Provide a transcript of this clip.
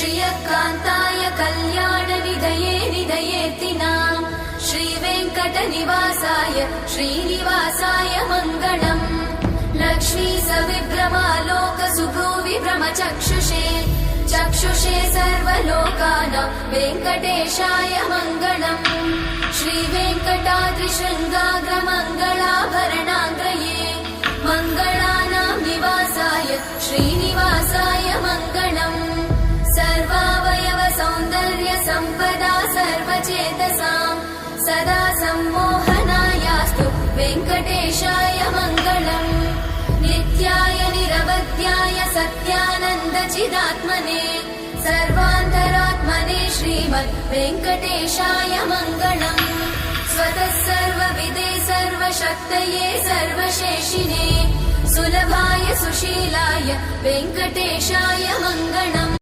श्रियकान्ताय कल्याणनिधये निधयेतिनाम् श्रीवेङ्कटनिवासाय श्रीनिवासाय मङ्गलम् लक्ष्मी सविभ्रमालोकसुभ्रूविभ्रमचक्षुषे चक्षुषे सर्वलोकानां वेङ्कटेशाय मङ्गलम् श्रीवेङ्कटाद्रिशृङ्गाग्रमङ्गलाभरणाङ्गये मङ्गलानां निवासाय श्रीनिवासाय मङ्गलम् सर्वावयव सौन्दर्य सम्पदा सर्वचेतसां सदा सम्मोहनायास्तु वेङ्कटेशाय मङ्गलम् नित्याय निरवध्याय सत्यानन्दचिदात्मने सर्वान्तरात्मने श्रीमद् वेङ्कटेशाय मङ्गलम् स्वतः सर्वविदे सर्वशक्तये सर्वशेषिने सुलभाय सुशीलाय वेङ्कटेशाय मङ्गलम्।